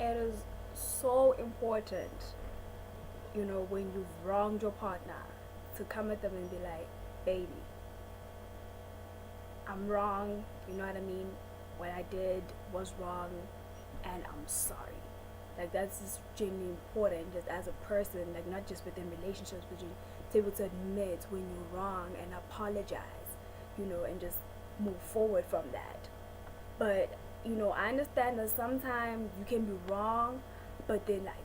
it is so important, when you've wronged your partner, to come at them and be like, baby, I'm wrong, you know what I mean? What I did was wrong, and I'm sorry. Like, that's just genuinely important, just as a person, like, not just within relationships, but you to be able to admit when you're wrong and apologize, and just move forward from that. But, I understand that sometimes you can be wrong, but then, like,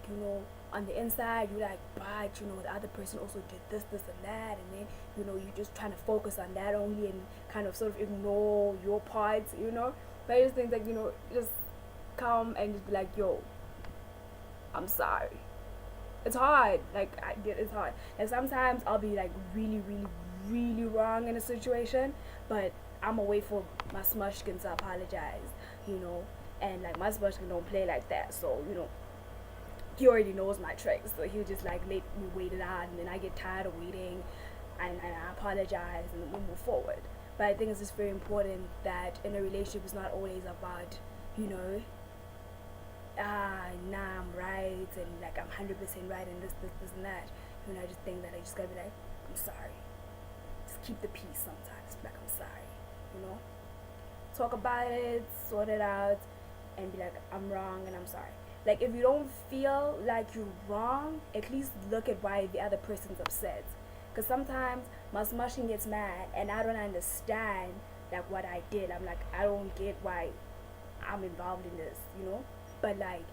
on the inside, you like, but, the other person also did this, and that, and then, you're just trying to focus on that only and kind of sort of ignore your parts. But I just think, like, just come and just be like, yo, I'm sorry. It's hard. Like, I get it's hard. Like, sometimes I'll be, like, really, really, really wrong in a situation, but I'm gonna wait for my smushkin to apologize, you know, and like my smushkin don't play like that, so he already knows my tricks, so he'll just like let me wait it out, and then I get tired of waiting, and I apologize, and then we move forward. But I think it's just very important that in a relationship, it's not always about, you know, nah, I'm right, and like I'm 100% right, and this, and that. I just think that I just gotta be like, I'm sorry. Just keep the peace sometimes. Like, I'm sorry. You know? Talk about it, sort it out, and be like, I'm wrong and I'm sorry. Like, if you don't feel like you're wrong, at least look at why the other person's upset. Because sometimes my smushing gets mad and I don't understand like what I did. I'm like, I don't get why I'm involved in this. But like,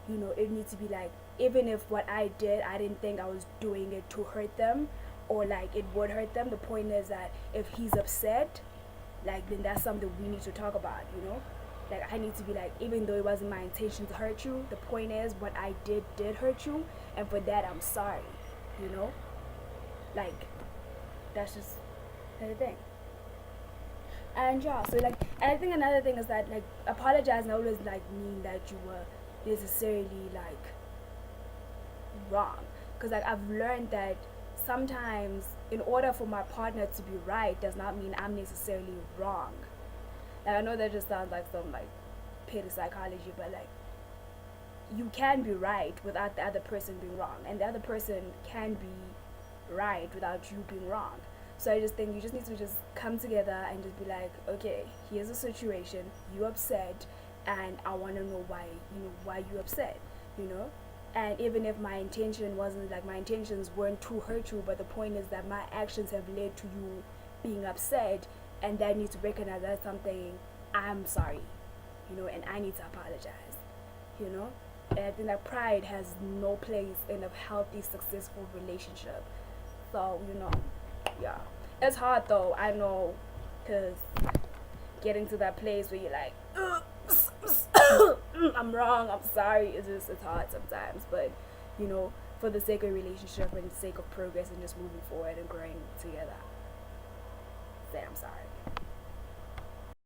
it needs to be like, even if what I did, I didn't think I was doing it to hurt them or like it would hurt them. The point is that if he's upset, like, then that's something we need to talk about. Like, I need to be like, even though it wasn't my intention to hurt you, the point is what I did hurt you, and for that I'm sorry. You know, like, that's just the thing. And yeah, so like, and I think another thing is that like apologizing always like mean that you were necessarily like wrong, because like I've learned that sometimes in order for my partner to be right does not mean I'm necessarily wrong. Like, I know that just sounds like some like petty psychology, but like, you can be right without the other person being wrong, and the other person can be right without you being wrong. So I just think you just need to just come together and just be like, okay, here's a situation, you upset, and I want to know why you upset, you know. And even if my intention wasn't like, my intentions weren't to hurt you, but the point is that my actions have led to you being upset, and that needs to recognize that's something I'm sorry, and I need to apologize, you know. And I think that pride has no place in a healthy, successful relationship. So, yeah. It's hard though, I know, because getting to that place where you're like, I'm wrong, I'm sorry, it's hard sometimes. But, for the sake of relationship and the sake of progress and just moving forward and growing together, say I'm sorry.